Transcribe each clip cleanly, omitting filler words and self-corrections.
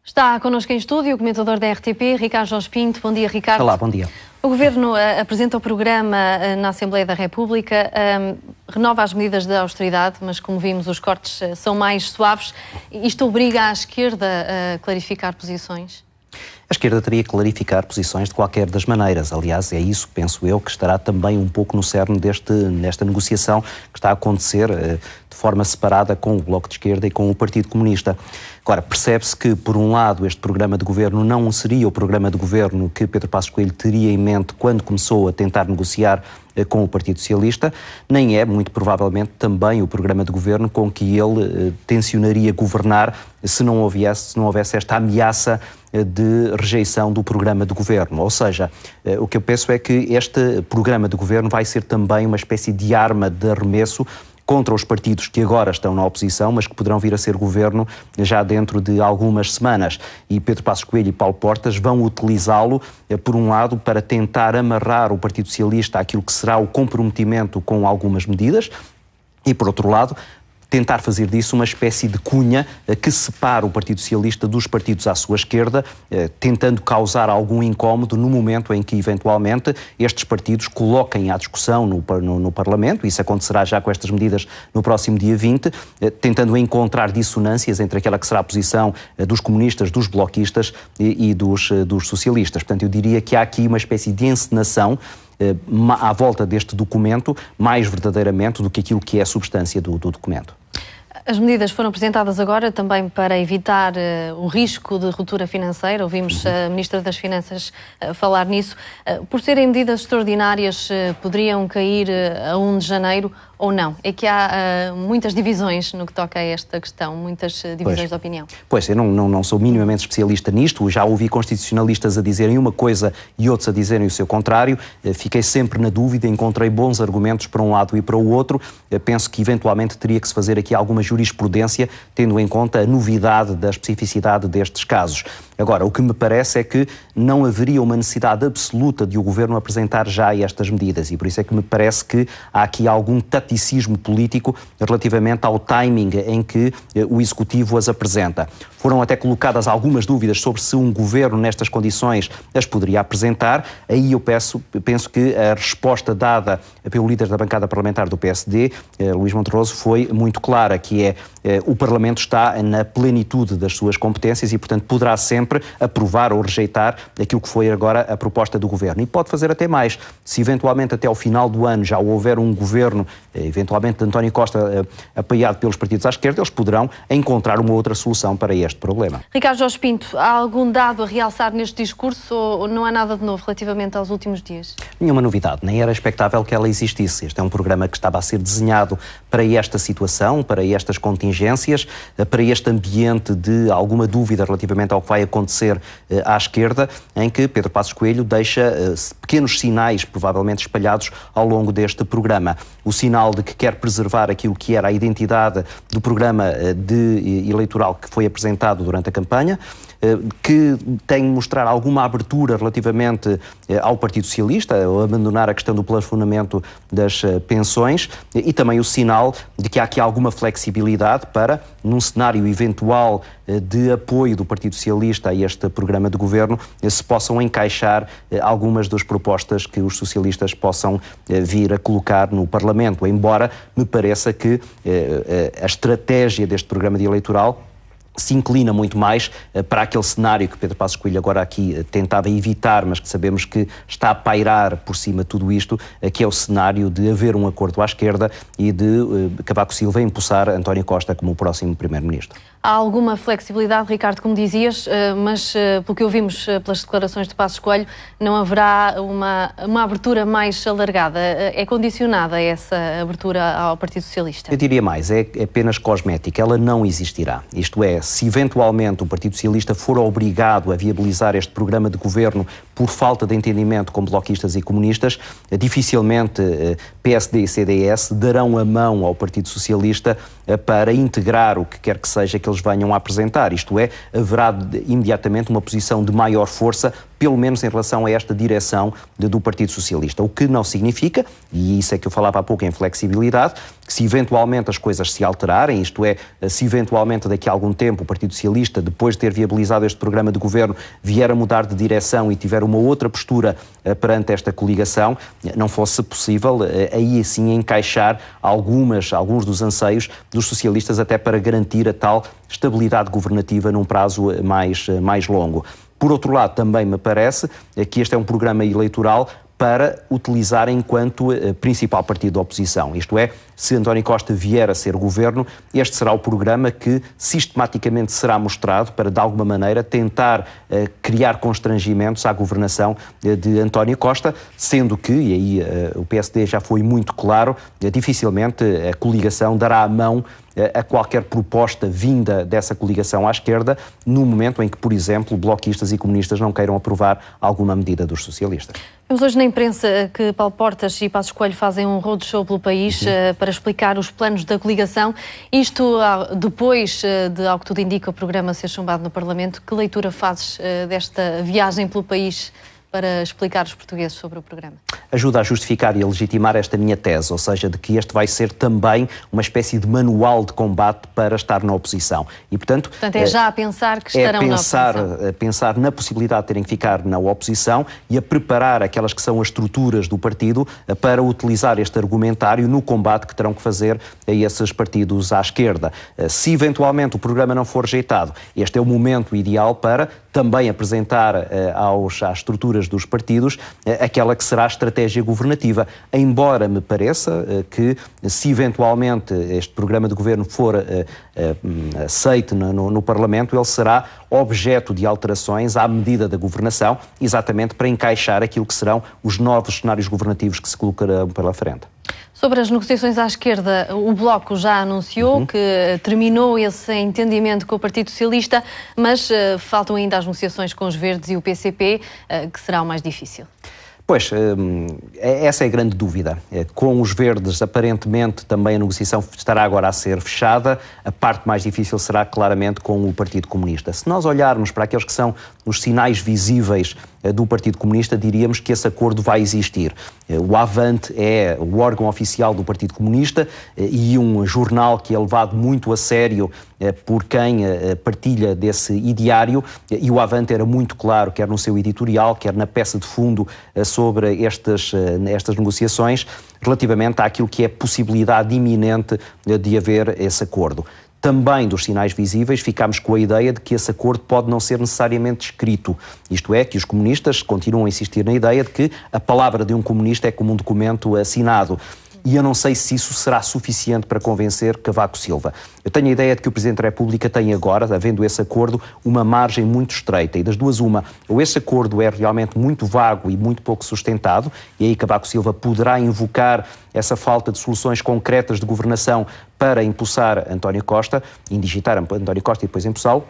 Está connosco em estúdio o comentador da RTP, Ricardo Jorge Pinto. Bom dia, Ricardo. Olá, bom dia. O Governo apresenta o programa na Assembleia da República, renova as medidas de austeridade, mas como vimos os cortes são mais suaves. Isto obriga a esquerda a clarificar posições? A esquerda teria que clarificar posições de qualquer das maneiras. Aliás, é isso, penso eu, que estará também um pouco no cerne nesta negociação que está a acontecer de forma separada com o Bloco de Esquerda e com o Partido Comunista. Agora, percebe-se que, por um lado, este programa de governo não seria o programa de governo que Pedro Passos Coelho teria em mente quando começou a tentar negociar com o Partido Socialista, nem é, muito provavelmente, também o programa de governo com que ele tencionaria governar se não houvesse esta ameaça de rejeição do programa de governo. Ou seja, o que eu penso é que este programa de governo vai ser também uma espécie de arma de arremesso contra os partidos que agora estão na oposição, mas que poderão vir a ser governo já dentro de algumas semanas. E Pedro Passos Coelho e Paulo Portas vão utilizá-lo, por um lado, para tentar amarrar o Partido Socialista àquilo que será o comprometimento com algumas medidas, e, por outro lado, tentar fazer disso uma espécie de cunha que separe o Partido Socialista dos partidos à sua esquerda, tentando causar algum incómodo no momento em que, eventualmente, estes partidos coloquem à discussão no Parlamento, isso acontecerá já com estas medidas no próximo dia 20, tentando encontrar dissonâncias entre aquela que será a posição dos comunistas, dos bloquistas e dos socialistas. Portanto, eu diria que há aqui uma espécie de encenação à volta deste documento, mais verdadeiramente do que aquilo que é a substância do documento. As medidas foram apresentadas agora também para evitar o risco de ruptura financeira. Ouvimos a Ministra das Finanças falar nisso. Por serem medidas extraordinárias, poderiam cair a 1 de janeiro ou não? É que há muitas divisões no que toca a esta questão, muitas divisões de opinião. Pois, eu não sou minimamente especialista nisto, já ouvi constitucionalistas a dizerem uma coisa e outros a dizerem o seu contrário, fiquei sempre na dúvida, encontrei bons argumentos para um lado e para o outro, penso que eventualmente teria que se fazer aqui alguma jurisprudência, tendo em conta a novidade da especificidade destes casos. Agora, o que me parece é que não haveria uma necessidade absoluta de o Governo apresentar já estas medidas e por isso é que me parece que há aqui algum taticismo político relativamente ao timing em que o Executivo as apresenta. Foram até colocadas algumas dúvidas sobre se um Governo nestas condições as poderia apresentar. Aí eu penso que a resposta dada pelo líder da bancada parlamentar do PSD, Luís Monterroso, foi muito clara, que é o Parlamento está na plenitude das suas competências e, portanto, poderá sempre aprovar ou rejeitar aquilo que foi agora a proposta do Governo. E pode fazer até mais. Se eventualmente até ao final do ano já houver um Governo, eventualmente de António Costa, apoiado pelos partidos à esquerda, eles poderão encontrar uma outra solução para este problema. Ricardo Jorge Pinto, há algum dado a realçar neste discurso ou não há nada de novo relativamente aos últimos dias? Nenhuma novidade, nem era expectável que ela existisse. Este é um programa que estava a ser desenhado para esta situação, para estas contingências, para este ambiente de alguma dúvida relativamente ao que vai acontecer à esquerda, em que Pedro Passos Coelho deixa pequenos sinais, provavelmente espalhados ao longo deste programa. O sinal de que quer preservar aquilo que era a identidade do programa eleitoral que foi apresentado durante a campanha, que tem de mostrar alguma abertura relativamente ao Partido Socialista, ao abandonar a questão do plafonamento das pensões, e também o sinal de que há aqui alguma flexibilidade para, num cenário eventual de apoio do Partido Socialista a este programa de governo, se possam encaixar algumas das propostas que os socialistas possam vir a colocar no Parlamento, embora me pareça que a estratégia deste programa eleitoral se inclina muito mais para aquele cenário que Pedro Passos Coelho agora aqui tentava evitar, mas que sabemos que está a pairar por cima de tudo isto, que é o cenário de haver um acordo à esquerda e de Cavaco Silva empossar António Costa como o próximo Primeiro-Ministro. Há alguma flexibilidade, Ricardo, como dizias, mas pelo que ouvimos pelas declarações de Passos Coelho, não haverá uma abertura mais alargada. É condicionada essa abertura ao Partido Socialista? Eu diria mais, é apenas cosmética, ela não existirá. Isto é, se eventualmente o Partido Socialista for obrigado a viabilizar este programa de governo por falta de entendimento com bloquistas e comunistas, dificilmente PSD e CDS darão a mão ao Partido Socialista para integrar o que quer que seja que eles venham a apresentar. Isto é, haverá imediatamente uma posição de maior força pelo menos em relação a esta direção do Partido Socialista. O que não significa, e isso é que eu falava há pouco em flexibilidade, que se eventualmente as coisas se alterarem, isto é, se eventualmente daqui a algum tempo o Partido Socialista, depois de ter viabilizado este programa de governo, vier a mudar de direção e tiver uma outra postura perante esta coligação, não fosse possível aí sim encaixar alguns dos anseios dos socialistas até para garantir a tal estabilidade governativa num prazo mais longo. Por outro lado, também me parece que este é um programa eleitoral para utilizar enquanto principal partido da oposição. Isto é, se António Costa vier a ser governo, este será o programa que sistematicamente será mostrado para, de alguma maneira, tentar criar constrangimentos à governação de António Costa, sendo que, e aí o PSD já foi muito claro, dificilmente a coligação dará a mão a qualquer proposta vinda dessa coligação à esquerda, no momento em que, por exemplo, bloquistas e comunistas não queiram aprovar alguma medida dos socialistas. Vemos hoje na imprensa que Paulo Portas e Passos Coelho fazem um roadshow pelo país para explicar os planos da coligação. Isto depois de, ao que tudo indica, o programa ser chumbado no Parlamento. Que leitura fazes desta viagem pelo país para explicar aos portugueses sobre o programa? Ajuda a justificar e a legitimar esta minha tese, ou seja, de que este vai ser também uma espécie de manual de combate para estar na oposição. E, portanto é já a pensar que estarão na oposição. Pensar na possibilidade de terem que ficar na oposição e a preparar aquelas que são as estruturas do partido para utilizar este argumentário no combate que terão que fazer a esses partidos à esquerda. Se eventualmente o programa não for rejeitado, este é o momento ideal para também apresentar às estruturas dos partidos aquela que será a estratégia governativa, embora me pareça que se eventualmente este programa de governo for aceito no Parlamento, ele será objeto de alterações à medida da governação, exatamente para encaixar aquilo que serão os novos cenários governativos que se colocarão pela frente. Sobre as negociações à esquerda, o Bloco já anunciou que terminou esse entendimento com o Partido Socialista, mas faltam ainda as negociações com os Verdes e o PCP, que será o mais difícil. Pois, essa é a grande dúvida. Com os Verdes, aparentemente, também a negociação estará agora a ser fechada. A parte mais difícil será, claramente, com o Partido Comunista. Se nós olharmos para aqueles que são os sinais visíveis do Partido Comunista, diríamos que esse acordo vai existir. O Avante é o órgão oficial do Partido Comunista e um jornal que é levado muito a sério por quem partilha desse ideário, e o Avante era muito claro, quer no seu editorial, quer na peça de fundo sobre estas negociações, relativamente àquilo que é possibilidade iminente de haver esse acordo. Também dos sinais visíveis ficámos com a ideia de que esse acordo pode não ser necessariamente escrito. Isto é, que os comunistas continuam a insistir na ideia de que a palavra de um comunista é como um documento assinado. E eu não sei se isso será suficiente para convencer Cavaco Silva. Eu tenho a ideia de que o Presidente da República tem agora, havendo esse acordo, uma margem muito estreita. E das duas, uma, ou esse acordo é realmente muito vago e muito pouco sustentado, e aí Cavaco Silva poderá invocar essa falta de soluções concretas de governação para impulsar António Costa, indigitar António Costa e depois impulsá-lo,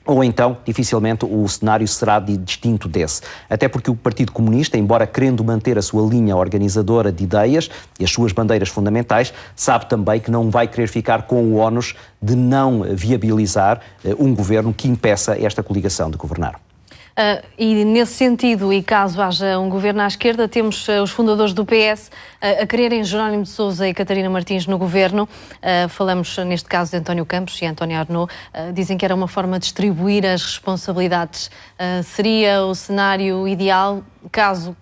ou então, dificilmente, o cenário será distinto desse. Até porque o Partido Comunista, embora querendo manter a sua linha organizadora de ideias e as suas bandeiras fundamentais, sabe também que não vai querer ficar com o ónus de não viabilizar um governo que impeça esta coligação de governar. E nesse sentido, e caso haja um governo à esquerda, temos os fundadores do PS a quererem Jerónimo de Sousa e Catarina Martins no governo. Falamos neste caso de António Campos e António Arnaud. Dizem que era uma forma de distribuir as responsabilidades. Seria o cenário ideal caso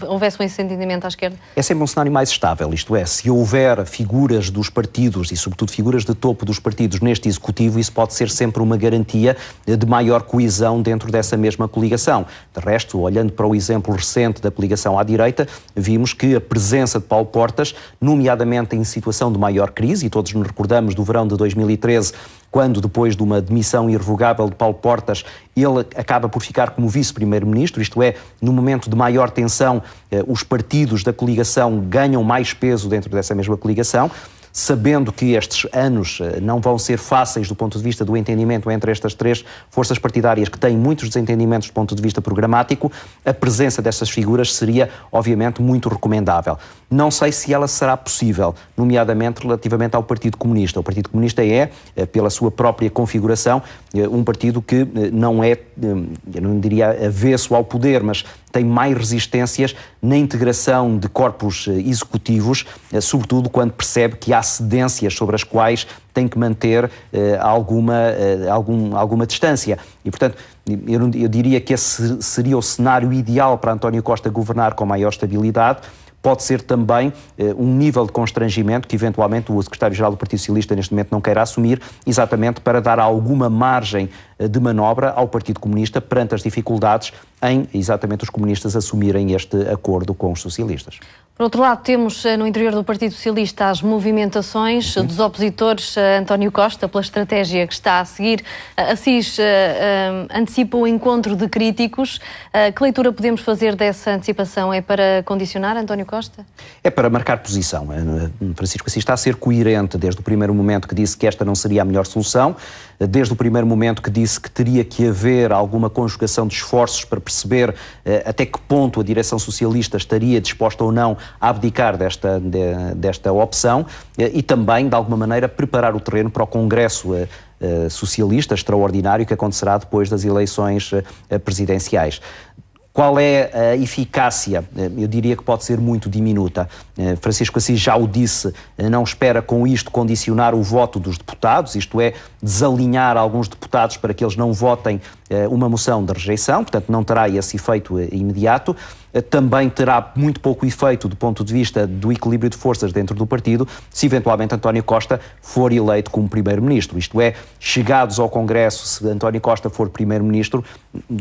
houvesse esse entendimento à esquerda? É sempre um cenário mais estável, isto é, se houver figuras dos partidos e sobretudo figuras de topo dos partidos neste executivo, isso pode ser sempre uma garantia de maior coesão dentro dessa mesma coligação. De resto, olhando para o exemplo recente da coligação à direita, vimos que a presença de Paulo Portas, nomeadamente em situação de maior crise, e todos nos recordamos do verão de 2013, quando, depois de uma demissão irrevogável de Paulo Portas, ele acaba por ficar como vice-primeiro-ministro, isto é, no momento de maior tensão, os partidos da coligação ganham mais peso dentro dessa mesma coligação. sabendo que estes anos não vão ser fáceis do ponto de vista do entendimento entre estas três forças partidárias que têm muitos desentendimentos do ponto de vista programático, a presença destas figuras seria, obviamente, muito recomendável. Não sei se ela será possível, nomeadamente relativamente ao Partido Comunista. O Partido Comunista é, pela sua própria configuração, um partido que não é, eu não diria avesso ao poder, mas tem mais resistências na integração de corpos executivos, sobretudo quando percebe que há cedências sobre as quais tem que manter alguma distância. E, portanto, eu diria que esse seria o cenário ideal para António Costa governar com maior estabilidade. Pode ser também um nível de constrangimento que, eventualmente, o secretário-geral do Partido Socialista neste momento não queira assumir, exatamente para dar alguma margem de manobra ao Partido Comunista perante as dificuldades em, exatamente, os comunistas assumirem este acordo com os socialistas. Por outro lado, temos no interior do Partido Socialista as movimentações dos opositores a António Costa, pela estratégia que está a seguir. A SIS antecipa o encontro de críticos. Que leitura podemos fazer dessa antecipação? É para condicionar António Costa? É para marcar posição. Francisco Assis está a ser coerente desde o primeiro momento que disse que esta não seria a melhor solução, desde o primeiro momento que disse que teria que haver alguma conjugação de esforços para perceber até que ponto a direção socialista estaria disposta ou não a abdicar desta opção e também, de alguma maneira, preparar o terreno para o Congresso socialista extraordinário que acontecerá depois das eleições presidenciais. Qual é a eficácia? Eu diria que pode ser muito diminuta. Francisco Assis já o disse, não espera com isto condicionar o voto dos deputados, isto é, desalinhar alguns deputados para que eles não votem uma moção de rejeição, portanto não terá esse efeito imediato. Também terá muito pouco efeito do ponto de vista do equilíbrio de forças dentro do partido se eventualmente António Costa for eleito como primeiro-ministro. Isto é, chegados ao Congresso, se António Costa for primeiro-ministro,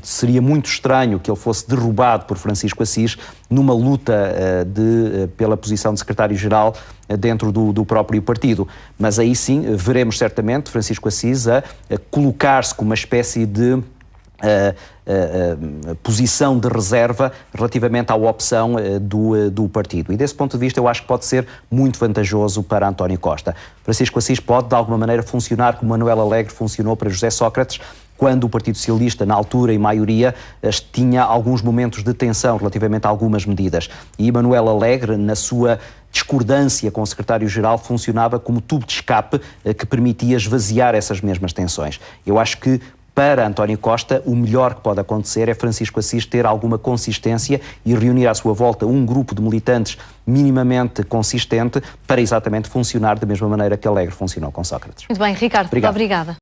seria muito estranho que ele fosse derrubado por Francisco Assis numa luta pela posição de secretário-geral dentro do próprio partido. Mas aí sim veremos certamente Francisco Assis a colocar-se como uma espécie de posição de reserva relativamente à opção do partido. E desse ponto de vista eu acho que pode ser muito vantajoso para António Costa. Francisco Assis pode de alguma maneira funcionar como Manuel Alegre funcionou para José Sócrates, quando o Partido Socialista, na altura, em maioria, tinha alguns momentos de tensão relativamente a algumas medidas. E Manuel Alegre, na sua discordância com o secretário-geral, funcionava como tubo de escape que permitia esvaziar essas mesmas tensões. Eu acho que para António Costa, o melhor que pode acontecer é Francisco Assis ter alguma consistência e reunir à sua volta um grupo de militantes minimamente consistente para exatamente funcionar da mesma maneira que Alegre funcionou com Sócrates. Muito bem, Ricardo, muito obrigada.